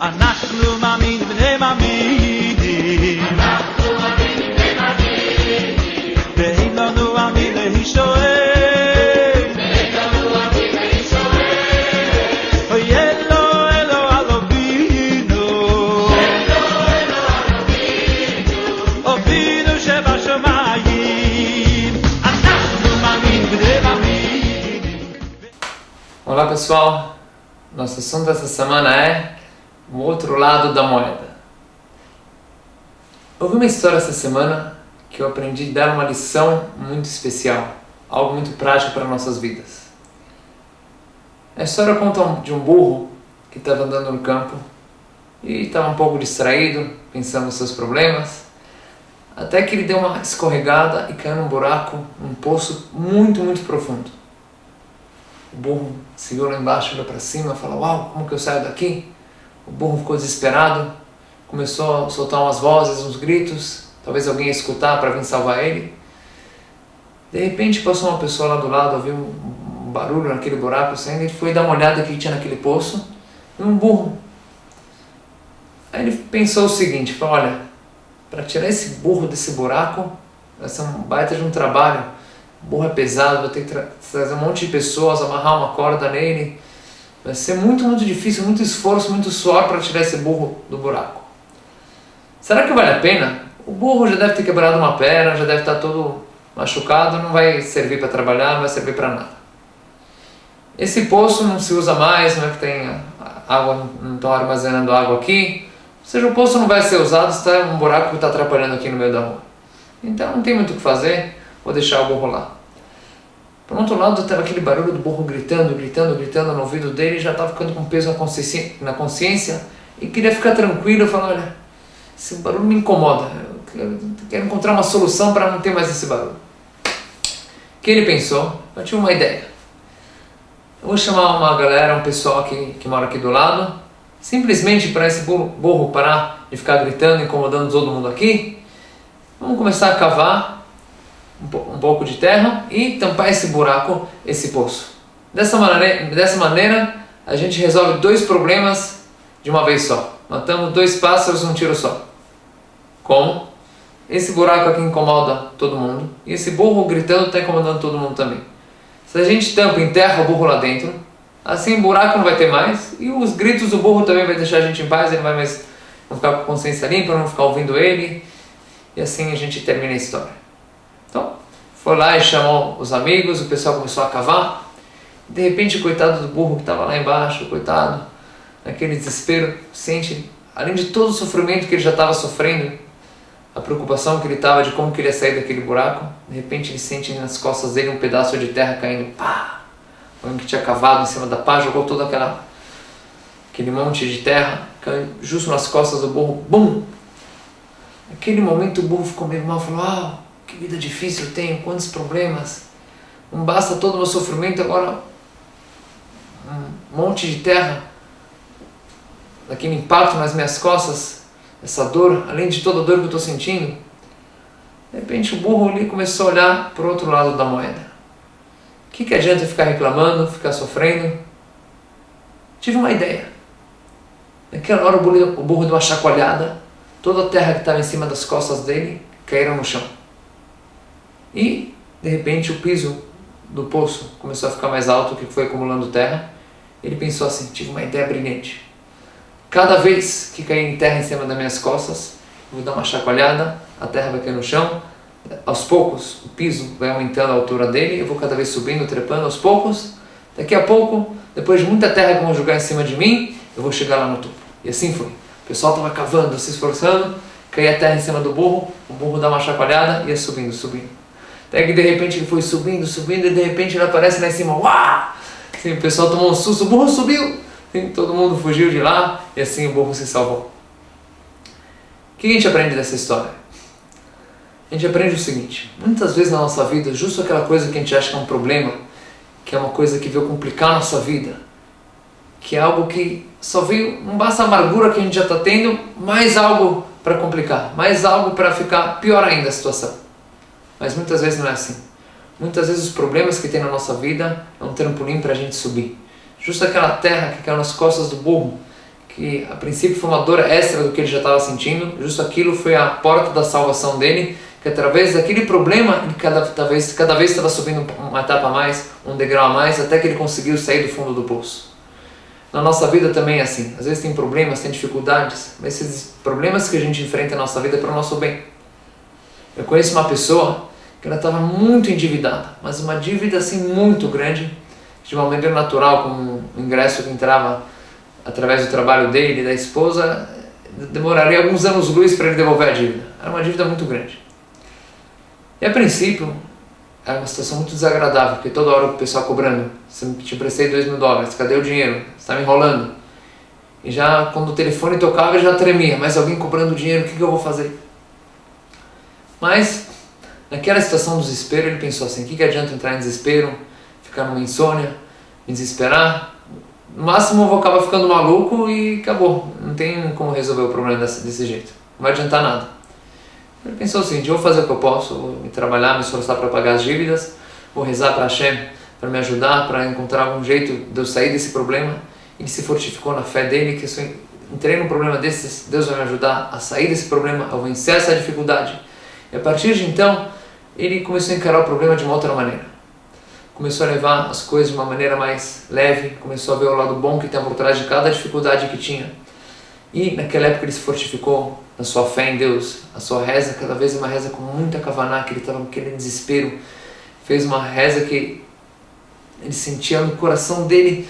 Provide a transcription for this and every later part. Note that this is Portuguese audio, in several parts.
אנחנו מאמינים בני מאמינים ואין לנו עמי להישואל אוי אלו אלו אלובינו אבינו שבשמיים אנחנו מאמינים בני מאמינים. Olá pessoal, nosso assunto essa semana é o outro lado da moeda. Eu ouvi uma história essa semana que eu aprendi a dar uma lição muito especial, algo muito prático para nossas vidas. A história conta de um burro que estava andando no campo e estava um pouco distraído, pensando nos seus problemas, até que ele deu uma escorregada e caiu num buraco, num poço muito profundo. O burro seguiu lá embaixo, olhou para cima e falou: "Uau, como que eu saio daqui?" O burro ficou desesperado, começou a soltar umas vozes, uns gritos, talvez alguém ia escutar para vir salvar ele. De repente passou uma pessoa lá do lado, ouviu um barulho naquele buraco saindo, ele foi dar uma olhada que tinha naquele poço, e um burro. Aí ele pensou o seguinte, falou: "Olha, para tirar esse burro desse buraco, vai ser um baita de um trabalho. O burro é pesado, vou ter que trazer um monte de pessoas, amarrar uma corda nele. Vai ser muito difícil, muito esforço, muito suor para tirar esse burro do buraco. Será que vale a pena? O burro já deve ter quebrado uma perna, já deve estar todo machucado, não vai servir para trabalhar, não vai servir para nada. Esse poço não se usa mais, não é que tem água, não estão armazenando água aqui. Ou seja, o poço não vai ser usado, está um buraco que está atrapalhando aqui no meio da rua. Então não tem muito o que fazer, vou deixar o burro lá." Por outro lado, estava aquele barulho do burro gritando no ouvido dele, já estava ficando com peso na consciência e queria ficar tranquilo, falando: "Olha, esse barulho me incomoda, eu quero encontrar uma solução para não ter mais esse barulho." O que ele pensou? Eu tive uma ideia. Eu vou chamar uma galera, um pessoal aqui, que mora aqui do lado, simplesmente para esse burro parar de ficar gritando, incomodando todo mundo aqui. Vamos começar a cavar um pouco de terra e tampar esse buraco, esse poço. Dessa maneira, a gente resolve dois problemas de uma vez só. Matamos dois pássaros num tiro só. Como? Esse buraco aqui incomoda todo mundo e esse burro gritando está incomodando todo mundo também. Se a gente tampa e enterra o burro lá dentro, assim o buraco não vai ter mais e os gritos do burro também vai deixar a gente em paz, ele não vai mais ficar com a consciência limpa, não ficar ouvindo ele, e assim a gente termina a história. Então, foi lá e chamou os amigos, o pessoal começou a cavar. De repente, o coitado do burro que estava lá embaixo, coitado, naquele desespero, sente, além de todo o sofrimento que ele já estava sofrendo, a preocupação que ele estava de como que ele ia sair daquele buraco, de repente ele sente nas costas dele um pedaço de terra caindo, pá! Alguém que tinha cavado em cima da pá, jogou todo aquele monte de terra, caiu justo nas costas do burro, bum! Naquele momento o burro ficou meio mal, falou: "Ah, que vida difícil eu tenho, quantos problemas, não basta todo o meu sofrimento, agora um monte de terra, daquele impacto nas minhas costas, essa dor, além de toda a dor que eu estou sentindo." De repente o burro ali começou a olhar para o outro lado da moeda. O que adianta ficar reclamando, ficar sofrendo? Tive uma ideia. Naquela hora o burro deu uma chacoalhada, toda a terra que estava em cima das costas dele caíram no chão. E, de repente, o piso do poço começou a ficar mais alto, que foi acumulando terra. Ele pensou assim: tive uma ideia brilhante. Cada vez que cair terra em cima das minhas costas, eu vou dar uma chacoalhada, a terra vai cair no chão. Aos poucos, o piso vai aumentando a altura dele, eu vou cada vez subindo, trepando aos poucos. Daqui a pouco, depois de muita terra que vão jogar em cima de mim, eu vou chegar lá no topo. E assim foi. O pessoal estava cavando, se esforçando, caía a terra em cima do burro, o burro dá uma chacoalhada e ia subindo. Até que de repente ele foi subindo e de repente ele aparece lá em cima. Uau! Assim, o pessoal tomou um susto, o burro subiu! Assim, todo mundo fugiu de lá e assim o burro se salvou. O que a gente aprende dessa história? A gente aprende o seguinte: muitas vezes na nossa vida, justo aquela coisa que a gente acha que é um problema, que é uma coisa que veio complicar a nossa vida, que é algo que só veio, não basta a amargura que a gente já está tendo, mais algo para complicar, mais algo para ficar pior ainda a situação. Mas muitas vezes não é assim. Muitas vezes os problemas que tem na nossa vida é um trampolim para a gente subir. Justo aquela terra que caiu nas costas do burro, que a princípio foi uma dor extra do que ele já estava sentindo, justo aquilo foi a porta da salvação dele, que através daquele problema ele cada vez estava subindo uma etapa a mais, um degrau a mais, até que ele conseguiu sair do fundo do poço. Na nossa vida também é assim, às vezes tem problemas, tem dificuldades, mas esses problemas que a gente enfrenta na nossa vida é para o nosso bem. Eu conheço uma pessoa que ela estava muito endividada, mas uma dívida assim muito grande, de uma maneira natural, com um ingresso que entrava através do trabalho dele e da esposa, demoraria alguns anos-luz para ele devolver a dívida. Era uma dívida muito grande. E a princípio, era uma situação muito desagradável, porque toda hora o pessoal cobrando: você te prestei $2.000, cadê o dinheiro? Você está me enrolando. E já quando o telefone tocava, ele já tremia: mas alguém cobrando dinheiro, o que eu vou fazer? Mas, naquela situação de desespero, ele pensou assim: o que adianta entrar em desespero, ficar numa insônia, me desesperar? No máximo eu vou acabar ficando maluco e acabou. Não tem como resolver o problema desse jeito. Não vai adiantar nada. Ele pensou assim: eu vou fazer o que eu posso, vou me trabalhar, me esforçar para pagar as dívidas, vou rezar para Hashem para me ajudar, para encontrar algum jeito de eu sair desse problema. Ele se fortificou na fé dele, que se eu entrei num problema desses, Deus vai me ajudar a sair desse problema, a vencer essa dificuldade. E a partir de então, ele começou a encarar o problema de uma outra maneira. Começou a levar as coisas de uma maneira mais leve, começou a ver o lado bom que tem por trás de cada dificuldade que tinha. E naquela época ele se fortificou na sua fé em Deus, a sua reza, cada vez uma reza com muita kavaná, que ele estava com aquele desespero. Fez uma reza que ele sentia no coração dele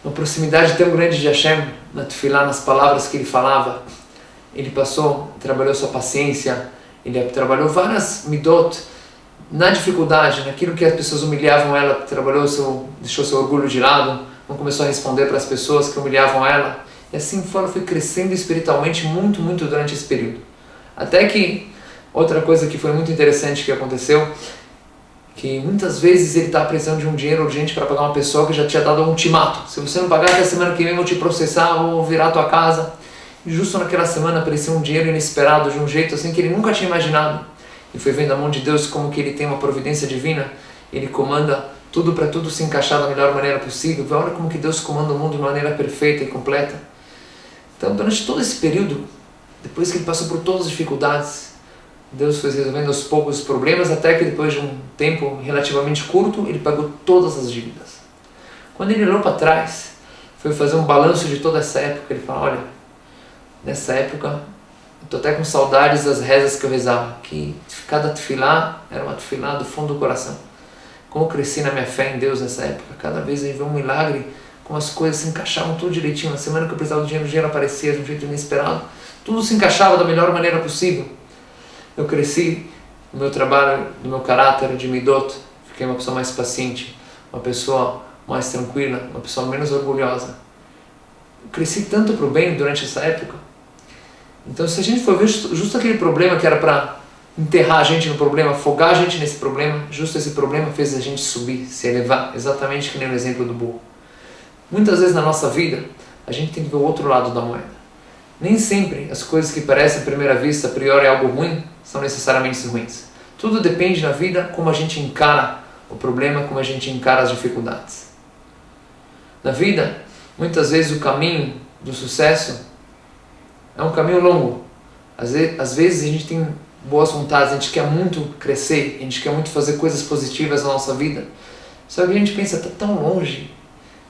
uma proximidade tão grande de Hashem, na tefilá, nas palavras que ele falava. Ele trabalhou sua paciência, ele trabalhou várias midot, na dificuldade, naquilo que as pessoas humilhavam ela, deixou seu orgulho de lado, não começou a responder para as pessoas que humilhavam ela. E assim foi crescendo espiritualmente muito, muito durante esse período. Até que, outra coisa que foi muito interessante que aconteceu, que muitas vezes ele estava precisando de um dinheiro urgente para pagar uma pessoa que já tinha dado um ultimato: se você não pagar até a semana que vem, eu vou te processar, vou virar a tua casa. E justo naquela semana apareceu um dinheiro inesperado, de um jeito assim que ele nunca tinha imaginado. E foi vendo a mão de Deus como que ele tem uma providência divina, ele comanda tudo para tudo se encaixar da melhor maneira possível. Olha como que Deus comanda o mundo de maneira perfeita e completa. Então, durante todo esse período, depois que ele passou por todas as dificuldades, Deus foi resolvendo aos poucos os problemas, até que depois de um tempo relativamente curto, ele pagou todas as dívidas. Quando ele olhou para trás, foi fazer um balanço de toda essa época, ele falou: olha, nessa época, estou até com saudades das rezas que eu rezava, que cada tefilá era uma tefilá do fundo do coração. Como eu cresci na minha fé em Deus nessa época, cada vez eu vi um milagre, como as coisas se encaixavam tudo direitinho. Na semana que eu precisava do dinheiro, o dinheiro aparecia de um jeito inesperado, tudo se encaixava da melhor maneira possível. Eu cresci no meu trabalho, no meu caráter de midot, fiquei uma pessoa mais paciente, uma pessoa mais tranquila, uma pessoa menos orgulhosa. Eu cresci tanto para o bem durante essa época. Então, se a gente for ver justo aquele problema que era para enterrar a gente no problema, afogar a gente nesse problema, justo esse problema fez a gente subir, se elevar, exatamente que nem no exemplo do burro. Muitas vezes na nossa vida, a gente tem que ver o outro lado da moeda. Nem sempre as coisas que parecem à primeira vista, a priori, algo ruim, são necessariamente ruins. Tudo depende na vida como a gente encara o problema, como a gente encara as dificuldades. Na vida, muitas vezes o caminho do sucesso é um caminho longo. Às vezes a gente tem boas vontades, a gente quer muito crescer, a gente quer muito fazer coisas positivas na nossa vida. Só que a gente pensa: está tão longe,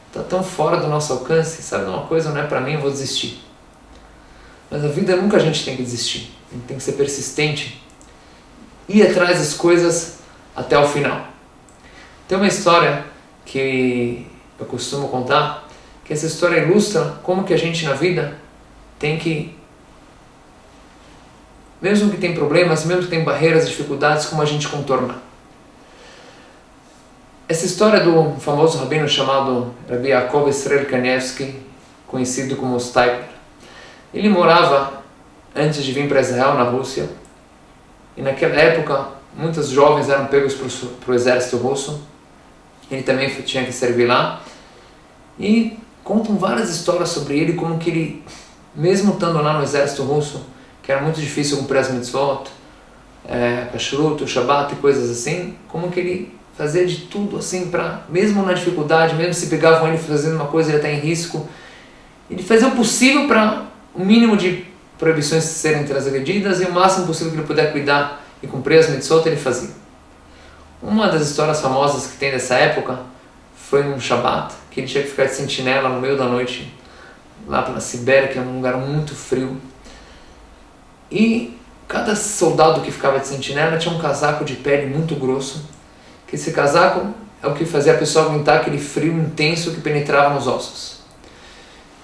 está tão fora do nosso alcance, sabe uma coisa, não é para mim, eu vou desistir. Mas a vida nunca a gente tem que desistir, a gente tem que ser persistente, ir atrás das coisas até o final. Tem uma história que eu costumo contar, que essa história ilustra como que a gente na vida tem que, mesmo que tem problemas, mesmo que tem barreiras, dificuldades, como a gente contorna. Essa história do famoso rabino chamado Rabbi Yaakov Israel Kanievsky, conhecido como Steipler. Ele morava, antes de vir para Israel, na Rússia, e naquela época muitos jovens eram pegos para o exército russo. Ele também tinha que servir lá, e contam várias histórias sobre ele, como que ele, mesmo estando lá no exército russo, que era muito difícil cumprir as mitzvot, kashrut, Shabbat e coisas assim, como que ele fazia de tudo assim para, mesmo na dificuldade, mesmo se pegavam ele fazendo uma coisa, ele está em risco, Ele fazia o possível para o mínimo de proibições serem transgredidas e o máximo possível que ele puder cuidar e cumprir as mitzvot, ele fazia. Uma das histórias famosas que tem dessa época foi num Shabat, que ele tinha que ficar de sentinela no meio da noite, lá pela Sibéria, que é um lugar muito frio. E cada soldado que ficava de sentinela tinha um casaco de pele muito grosso, que esse casaco é o que fazia a pessoa aguentar aquele frio intenso que penetrava nos ossos.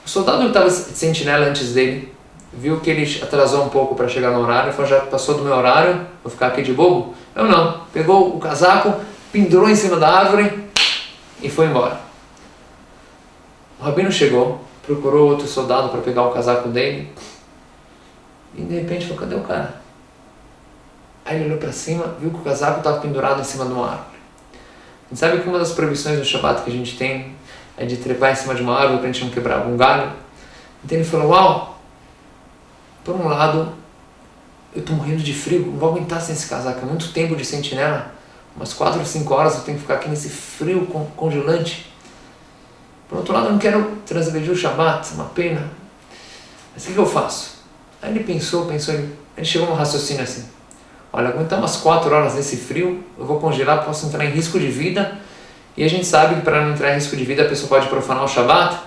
O soldado que estava de sentinela antes dele viu que ele atrasou um pouco para chegar no horário, falou, já passou do meu horário, vou ficar aqui de bobo? Eu não. Pegou o casaco, pendurou em cima da árvore e foi embora. O rabino chegou, procurou outro soldado para pegar o casaco dele e de repente falou, cadê o cara? Aí ele olhou para cima, viu que o casaco estava pendurado em cima de uma árvore. A gente sabe que uma das proibições do Shabbat que a gente tem é de trepar em cima de uma árvore para a gente não quebrar algum galho. Então ele falou, uau, por um lado, eu estou morrendo de frio, não vou aguentar sem esse casaco, é muito tempo de sentinela, umas 4 ou 5 horas eu tenho que ficar aqui nesse frio congelante. Por outro lado, eu não quero transgredir o Shabbat, é uma pena, mas o que eu faço? Aí ele pensou, ele chegou a um raciocínio assim, olha, aguentar umas 4 horas nesse frio, eu vou congelar, posso entrar em risco de vida, e a gente sabe que para não entrar em risco de vida a pessoa pode profanar o Shabbat,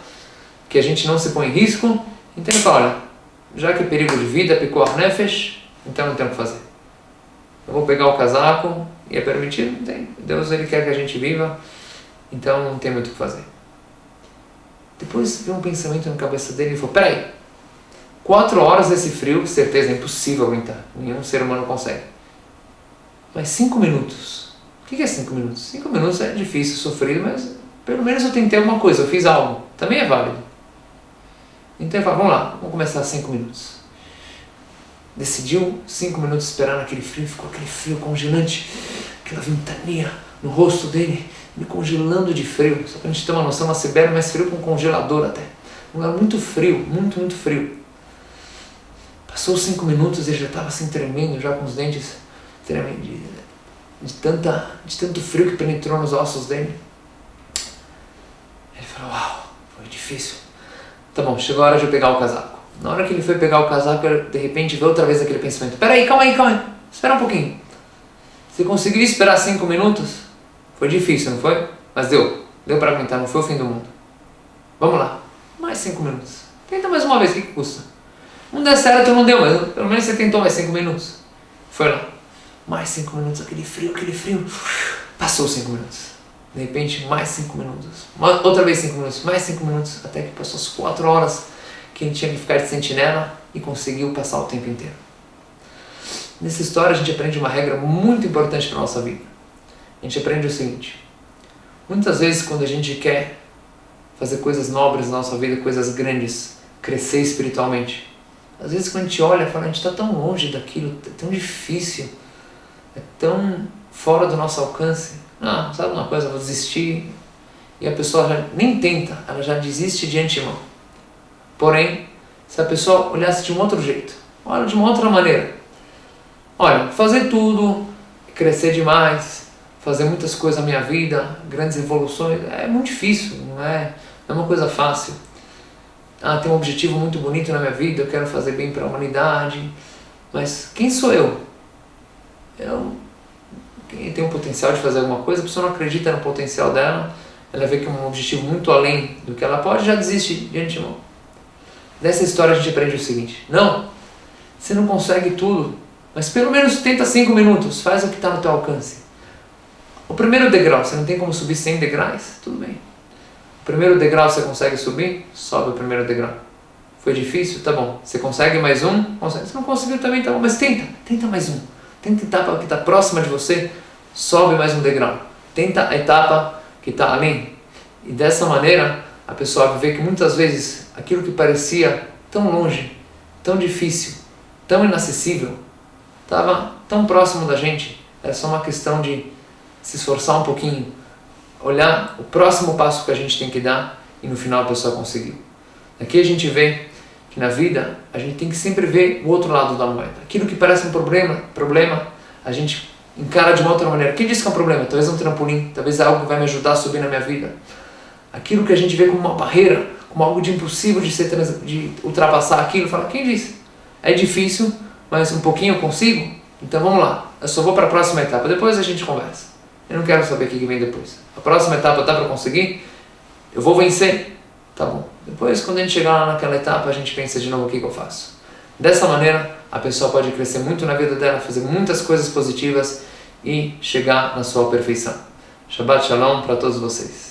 que a gente não se põe em risco, então ele fala, olha, já que é perigo de vida, pikuach nefesh, então não tem o que fazer. Eu vou pegar o casaco e é permitido, não tem. Deus ele quer que a gente viva, então não tem muito o que fazer. Depois veio um pensamento na cabeça dele e falou, peraí, 4 horas desse frio, certeza, é impossível aguentar, nenhum ser humano consegue. Mas 5 minutos, o que é 5 minutos? 5 minutos é difícil, sofrido, mas pelo menos eu tentei alguma coisa, eu fiz algo, também é válido. Então ele falou, vamos lá, vamos começar 5 minutos. Decidiu 5 minutos esperar naquele frio, ficou aquele frio congelante, aquela ventania no rosto dele, me congelando de frio. Só para a gente ter uma noção, na Sibéria é mais frio que um congelador até. Um lugar muito frio, muito, muito frio. Passou 5 minutos e ele já estava assim tremendo, já com os dentes tremendo, de tanto frio que penetrou nos ossos dele. Ele falou, uau, foi difícil. Tá bom, chegou a hora de eu pegar o casaco. Na hora que ele foi pegar o casaco, de repente veio outra vez aquele pensamento. Peraí, calma aí. Espera um pouquinho. Você conseguiu esperar 5 minutos? Foi difícil, não foi? Mas deu. Deu para aguentar, não foi o fim do mundo. Vamos lá. Mais 5 minutos. Tenta mais uma vez, o que custa? Não deu certo, não deu, mas pelo menos você tentou mais 5 minutos. Foi lá. Mais 5 minutos, aquele frio. Passou 5 minutos. De repente, mais 5 minutos. Outra vez 5 minutos. Mais 5 minutos. Até que passou as 4 horas que ele tinha que ficar de sentinela e conseguiu passar o tempo inteiro. Nessa história a gente aprende uma regra muito importante para a nossa vida. A gente aprende o seguinte. Muitas vezes quando a gente quer fazer coisas nobres na nossa vida, coisas grandes, crescer espiritualmente, às vezes quando a gente olha e fala, a gente está tão longe daquilo, é tão difícil, é tão fora do nosso alcance. Ah, sabe uma coisa, eu vou desistir. E a pessoa já nem tenta, ela já desiste de antemão. Porém, se a pessoa olhasse de um outro jeito, olha de uma outra maneira, olha, fazer tudo, crescer demais, fazer muitas coisas na minha vida, grandes evoluções, é muito difícil, não é uma coisa fácil. Ah, tem um objetivo muito bonito na minha vida, eu quero fazer bem para a humanidade, mas quem sou eu? Quem tem o potencial de fazer alguma coisa, a pessoa não acredita no potencial dela, ela vê que é um objetivo muito além do que ela pode, já desiste de antemão. Dessa história a gente aprende o seguinte, não, você não consegue tudo, mas pelo menos tenta 5 minutos, faz o que está no teu alcance. O primeiro degrau, você não tem como subir 100 degraus? Tudo bem. O primeiro degrau você consegue subir? Sobe o primeiro degrau. Foi difícil? Tá bom. Você consegue mais um? Consegue. Você não conseguiu também? Tá bom, mas tenta mais um. Tenta a etapa que está próxima de você, sobe mais um degrau. Tenta a etapa que está além. E dessa maneira, a pessoa vai ver que muitas vezes aquilo que parecia tão longe, tão difícil, tão inacessível, estava tão próximo da gente. Era só uma questão de se esforçar um pouquinho, olhar o próximo passo que a gente tem que dar e no final a pessoa conseguiu. Aqui a gente vê que na vida a gente tem que sempre ver o outro lado da moeda. Aquilo que parece um problema, a gente encara de uma outra maneira. Quem disse que é um problema? Talvez é um trampolim, talvez é algo que vai me ajudar a subir na minha vida. Aquilo que a gente vê como uma barreira, como algo de impossível de ultrapassar aquilo. Fala, quem disse? É difícil, mas um pouquinho eu consigo? Então vamos lá, eu só vou para a próxima etapa, depois a gente conversa. Eu não quero saber o que vem depois. A próxima etapa dá para conseguir? Eu vou vencer? Tá bom. Depois, quando a gente chegar lá naquela etapa, a gente pensa de novo o que eu faço. Dessa maneira, a pessoa pode crescer muito na vida dela, fazer muitas coisas positivas e chegar na sua perfeição. Shabbat Shalom para todos vocês.